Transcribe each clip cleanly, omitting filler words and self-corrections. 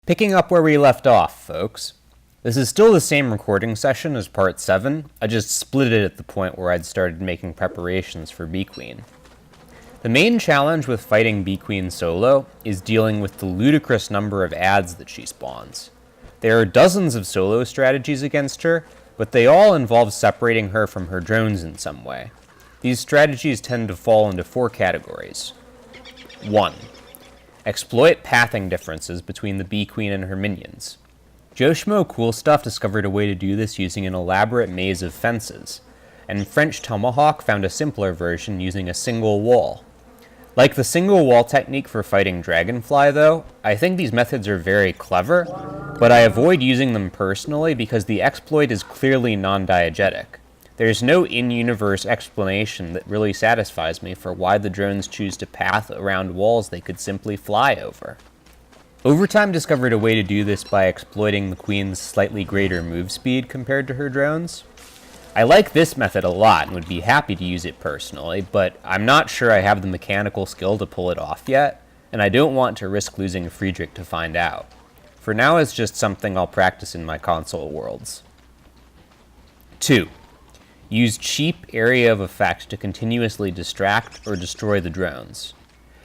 Picking up where we left off, folks. This is still the same recording session as part 7, I just split it at the point where I'd started making preparations for Bee Queen. The main challenge with fighting Bee Queen solo is dealing with the ludicrous number of adds that she spawns. There are dozens of solo strategies against her, but they all involve separating her from her drones in some way. These strategies tend to fall into 4 categories. 1. Exploit pathing differences between the Bee Queen and her minions. Joe Schmo Cool Stuff discovered a way to do this using an elaborate maze of fences, and French Tomahawk found a simpler version using a single wall. Like the single wall technique for fighting Dragonfly though, I think these methods are very clever, but I avoid using them personally because the exploit is clearly non-diegetic. There's no in-universe explanation that really satisfies me for why the drones choose to path around walls they could simply fly over. Overtime discovered a way to do this by exploiting the Queen's slightly greater move speed compared to her drones. I like this method a lot and would be happy to use it personally, but I'm not sure I have the mechanical skill to pull it off yet, and I don't want to risk losing Friedrich to find out. For now, it's just something I'll practice in my console worlds. 2. Use cheap area of effect to continuously distract or destroy the drones.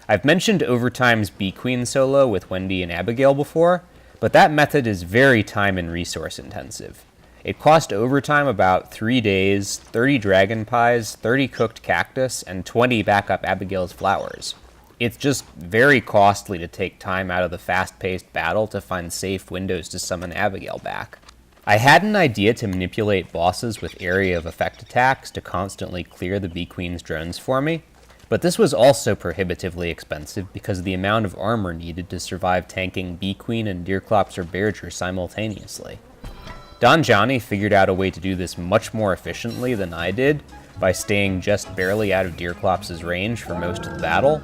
I've mentioned Overtime's Bee Queen solo with Wendy and Abigail before, but that method is very time and resource intensive. It cost Overtime about 3 days, 30 dragon pies, 30 cooked cactus, and 20 backup Abigail's flowers. It's just very costly to take time out of the fast-paced battle to find safe windows to summon Abigail back. I had an idea to manipulate bosses with area of effect attacks to constantly clear the Bee Queen's drones for me, but this was also prohibitively expensive because of the amount of armor needed to survive tanking Bee Queen and Deerclops or Berger simultaneously. Don Johnny figured out a way to do this much more efficiently than I did by staying just barely out of Deerclops' range for most of the battle,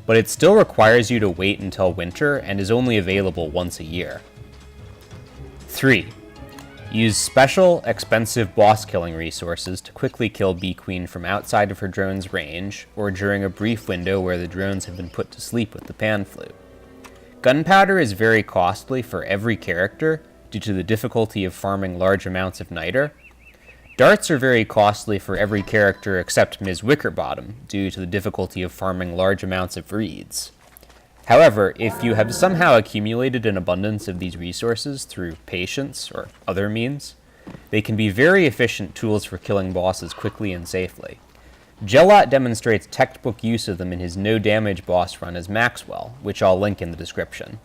but it still requires you to wait until winter and is only available once a year. 3. Use special, expensive boss-killing resources to quickly kill Bee Queen from outside of her drone's range, or during a brief window where the drones have been put to sleep with the pan flute. Gunpowder is very costly for every character due to the difficulty of farming large amounts of niter. Darts are very costly for every character except Ms. Wickerbottom due to the difficulty of farming large amounts of reeds. However, if you have somehow accumulated an abundance of these resources through patience or other means, they can be very efficient tools for killing bosses quickly and safely. Gelot demonstrates textbook use of them in his no-damage boss run as Maxwell, which I'll link in the description.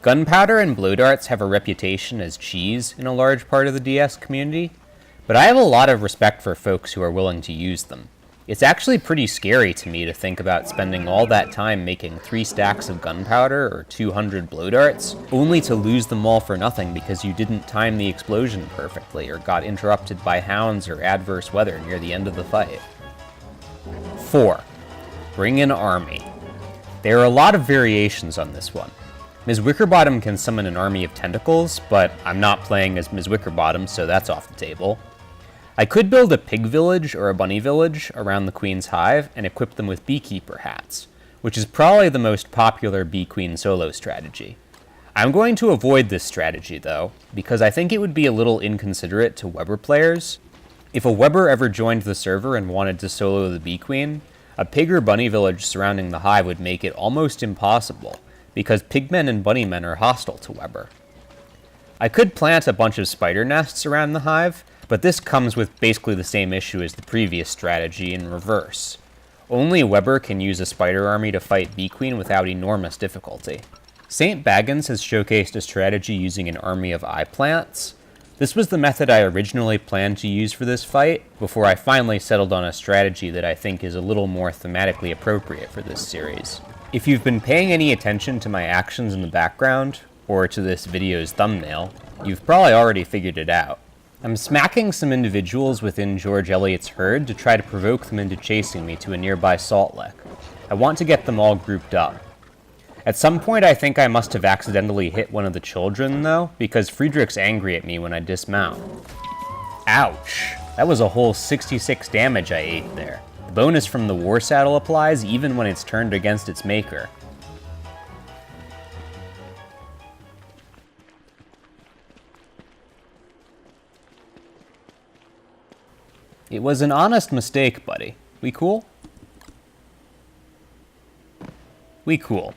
Gunpowder and blow darts have a reputation as cheese in a large part of the DS community, but I have a lot of respect for folks who are willing to use them. It's actually pretty scary to me to think about spending all that time making 3 stacks of gunpowder or 200 blow darts, only to lose them all for nothing because you didn't time the explosion perfectly or got interrupted by hounds or adverse weather near the end of the fight. 4. Bring an army. There are a lot of variations on this one. Ms. Wickerbottom can summon an army of tentacles, but I'm not playing as Ms. Wickerbottom, so that's off the table. I could build a pig village or a bunny village around the Queen's hive and equip them with beekeeper hats, which is probably the most popular Bee Queen solo strategy. I'm going to avoid this strategy though, because I think it would be a little inconsiderate to Weber players. If a Weber ever joined the server and wanted to solo the Bee Queen, a pig or bunny village surrounding the hive would make it almost impossible, because pigmen and bunnymen are hostile to Weber. I could plant a bunch of spider nests around the hive, but this comes with basically the same issue as the previous strategy in reverse. Only Weber can use a spider army to fight Bee Queen without enormous difficulty. St. Baggins has showcased a strategy using an army of eye plants. This was the method I originally planned to use for this fight, before I finally settled on a strategy that I think is a little more thematically appropriate for this series. If you've been paying any attention to my actions in the background, or to this video's thumbnail, you've probably already figured it out. I'm smacking some individuals within George Eliot's herd to try to provoke them into chasing me to a nearby salt lick. I want to get them all grouped up. At some point I think I must have accidentally hit one of the children though, because Friedrich's angry at me when I dismount. Ouch! That was a whole 66 damage I ate there. The bonus from the war saddle applies even when it's turned against its maker. It was an honest mistake, buddy. We cool? We cool.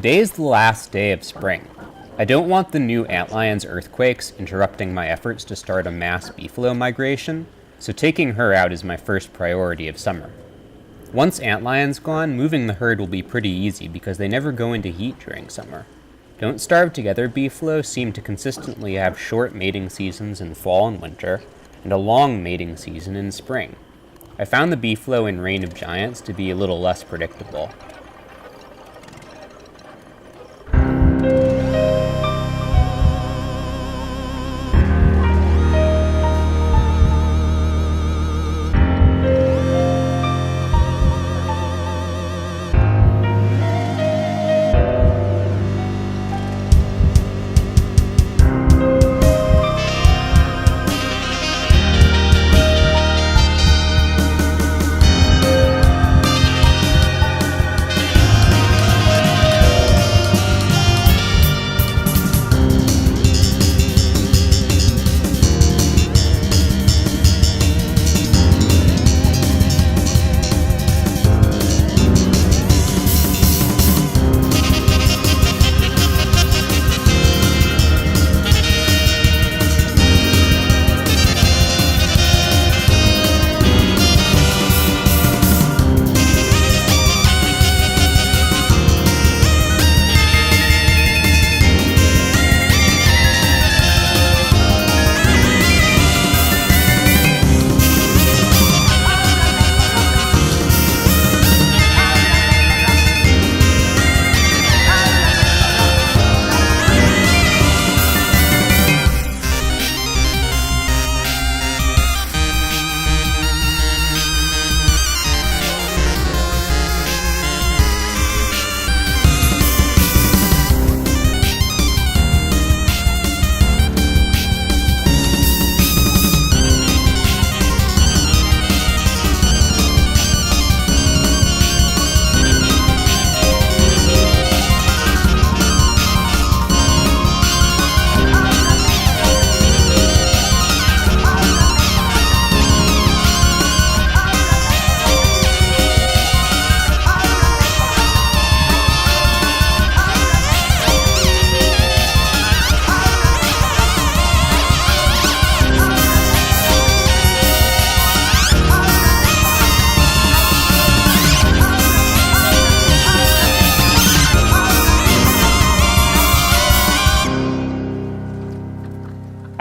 Today is the last day of spring. I don't want the new antlion's earthquakes interrupting my efforts to start a mass beefalo migration, so taking her out is my first priority of summer. Once antlion's gone, moving the herd will be pretty easy because they never go into heat during summer. Don't Starve Together beefalo seem to consistently have short mating seasons in fall and winter, and a long mating season in spring. I found the beefalo in Reign of Giants to be a little less predictable.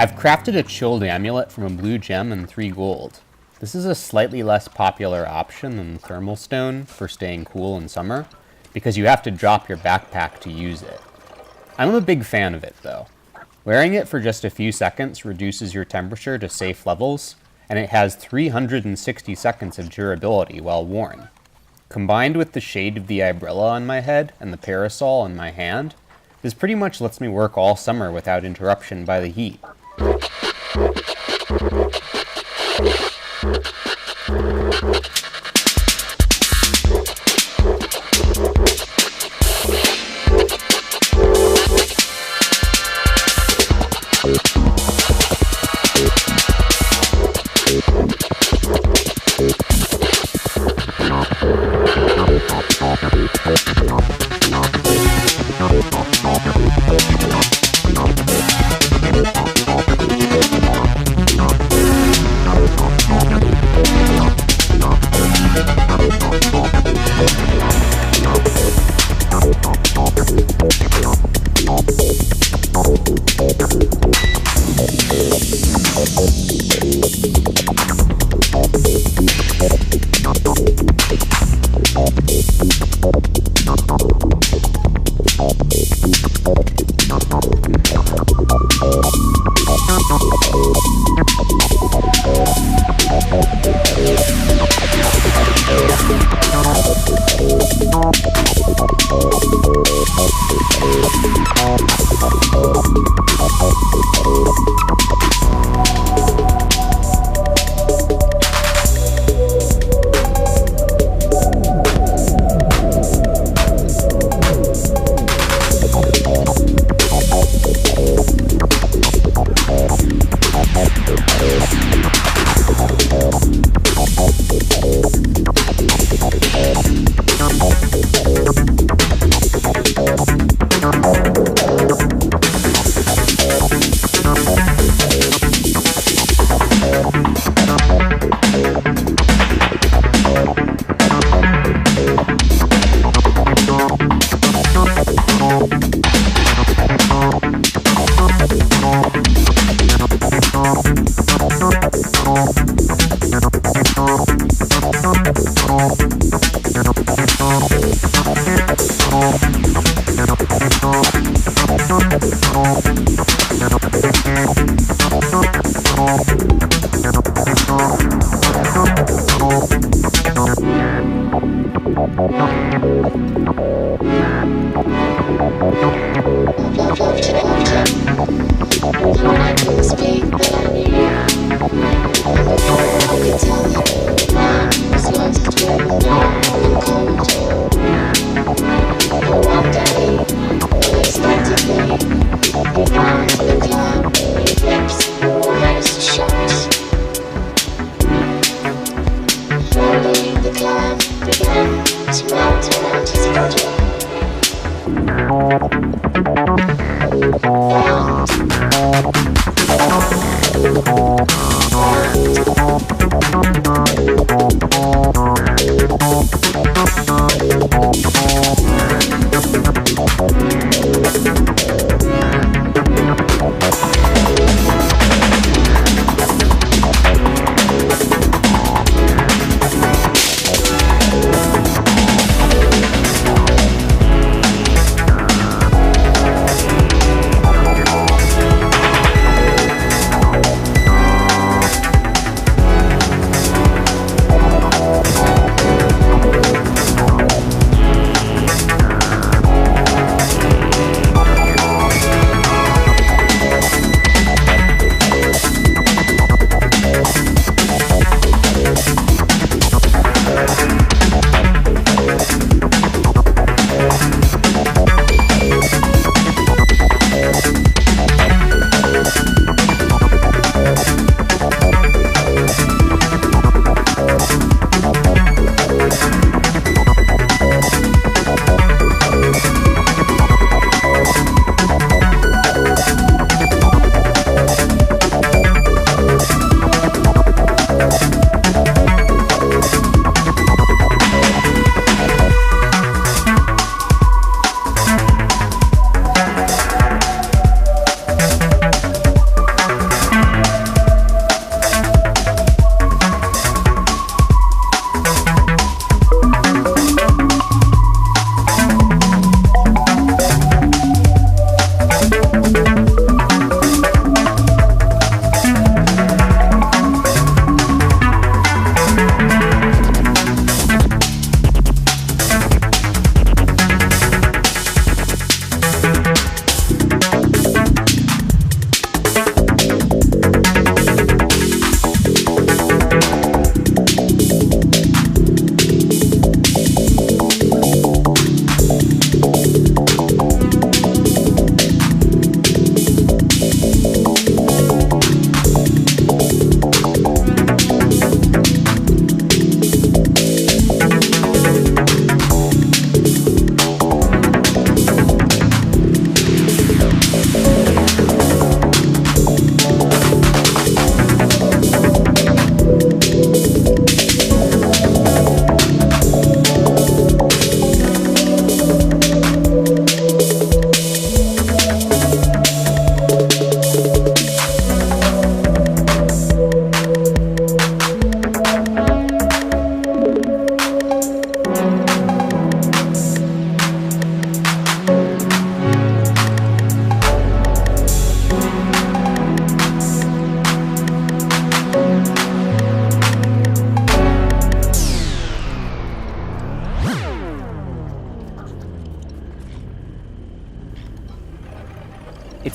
I've crafted a chilled amulet from a blue gem and 3 gold. This is a slightly less popular option than the thermal stone for staying cool in summer, because you have to drop your backpack to use it. I'm a big fan of it though. Wearing it for just a few seconds reduces your temperature to safe levels, and it has 360 seconds of durability while worn. Combined with the shade of the umbrella on my head and the parasol in my hand, this pretty much lets me work all summer without interruption by the heat.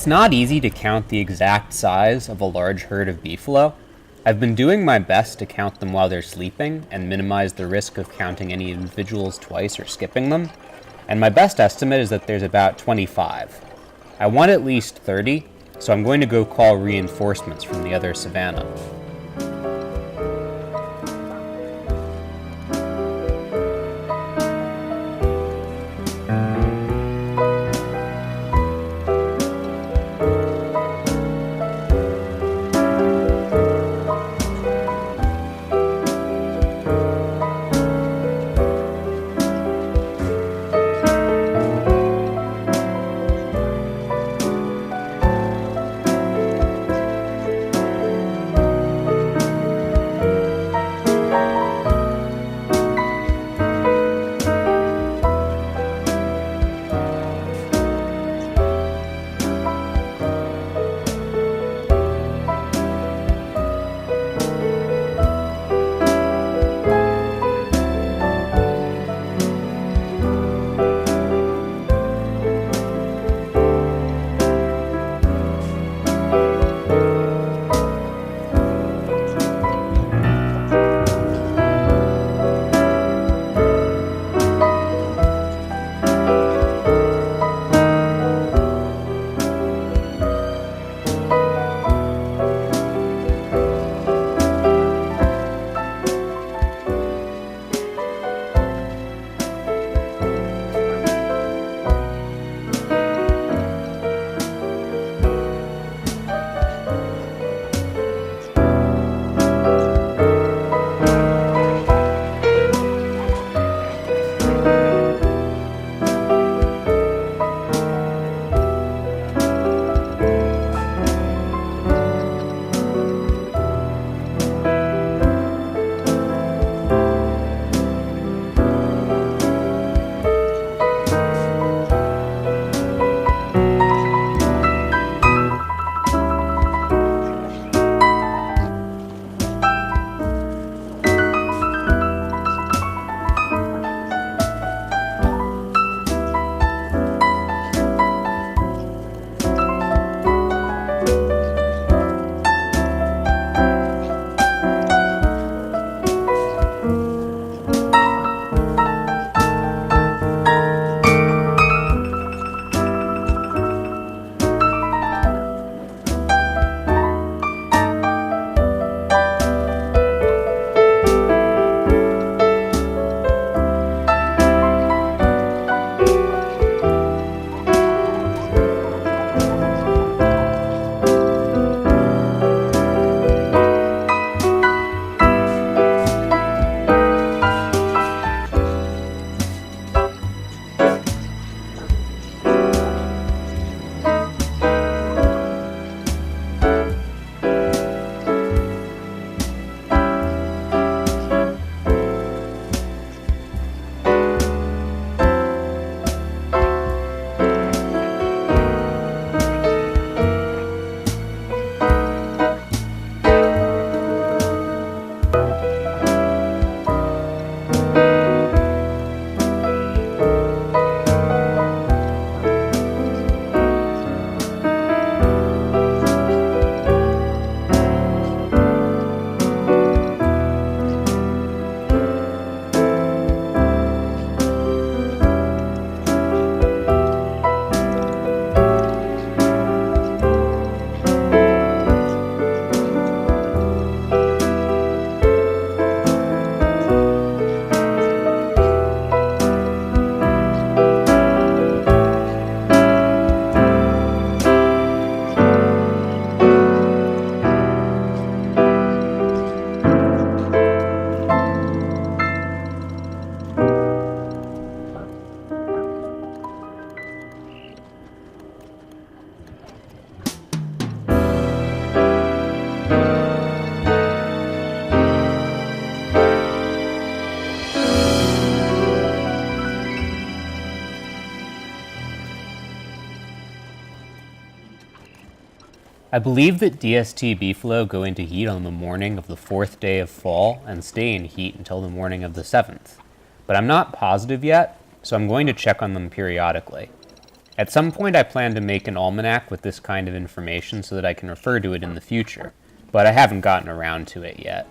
It's not easy to count the exact size of a large herd of beefalo. I've been doing my best to count them while they're sleeping and minimize the risk of counting any individuals twice or skipping them, and my best estimate is that there's about 25. I want at least 30, so I'm going to go call reinforcements from the other savannah. I believe that DST beefalo go into heat on the morning of the 4th day of fall and stay in heat until the morning of the 7th, but I'm not positive yet, so I'm going to check on them periodically. At some point I plan to make an almanac with this kind of information so that I can refer to it in the future, but I haven't gotten around to it yet.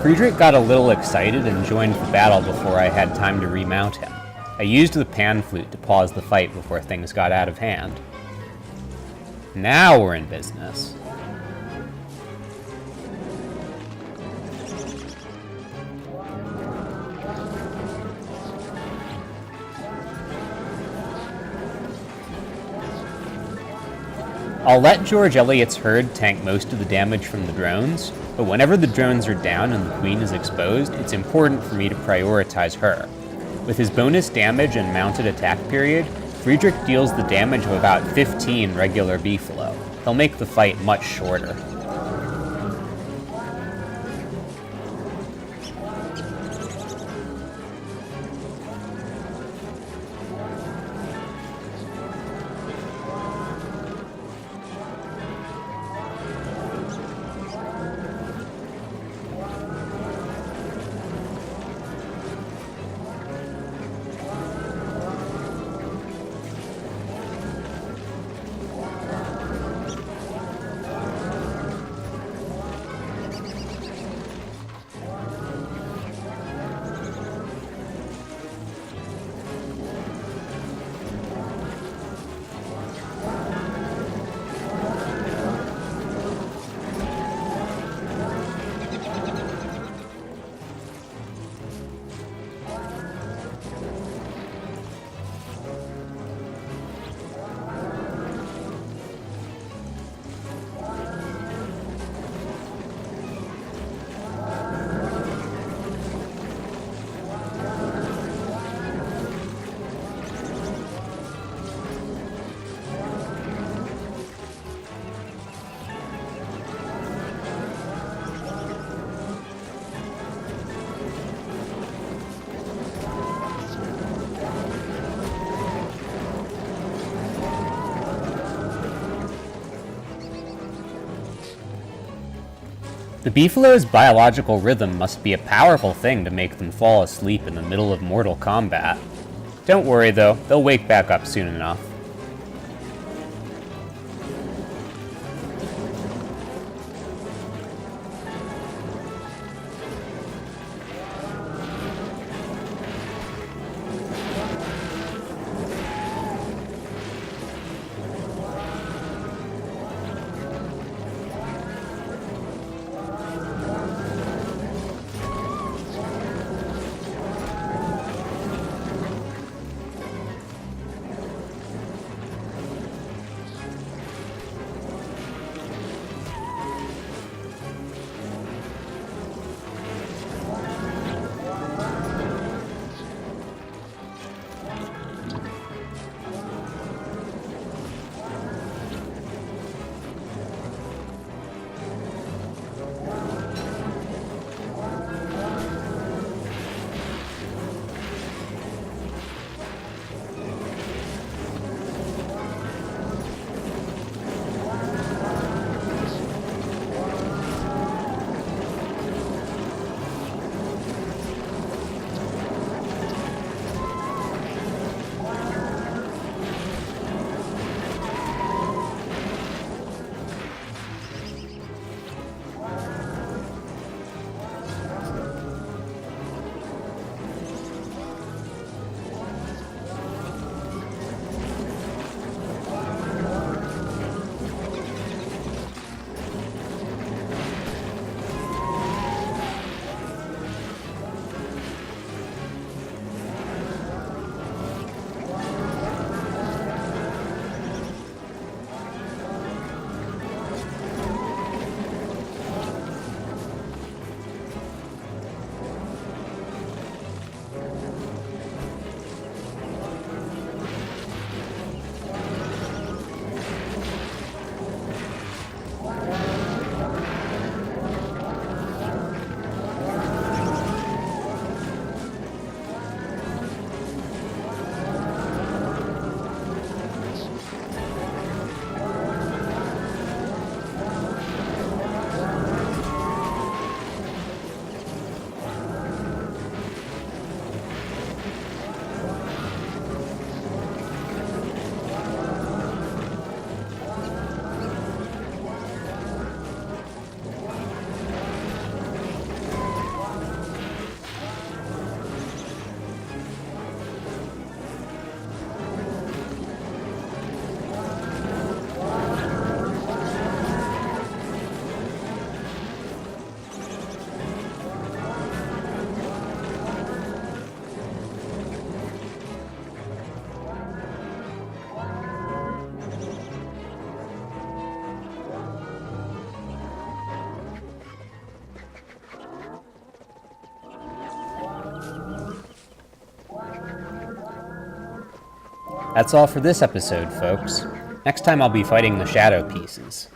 Friedrich got a little excited and joined the battle before I had time to remount him. I used the pan flute to pause the fight before things got out of hand. Now we're in business. I'll let George Eliot's herd tank most of the damage from the drones, but whenever the drones are down and the queen is exposed, it's important for me to prioritize her. With his bonus damage and mounted attack period, Friedrich deals the damage of about 15 regular beefalo. He'll make the fight much shorter. The beefalo's biological rhythm must be a powerful thing to make them fall asleep in the middle of mortal combat. Don't worry though, they'll wake back up soon enough. That's all for this episode, folks. Next time I'll be fighting the shadow pieces.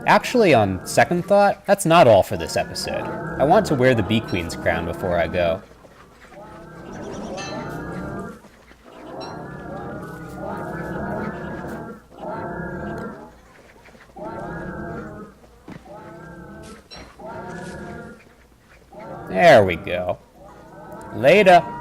Actually, on second thought, that's not all for this episode. I want to wear the Bee Queen's crown before I go. There we go. Later.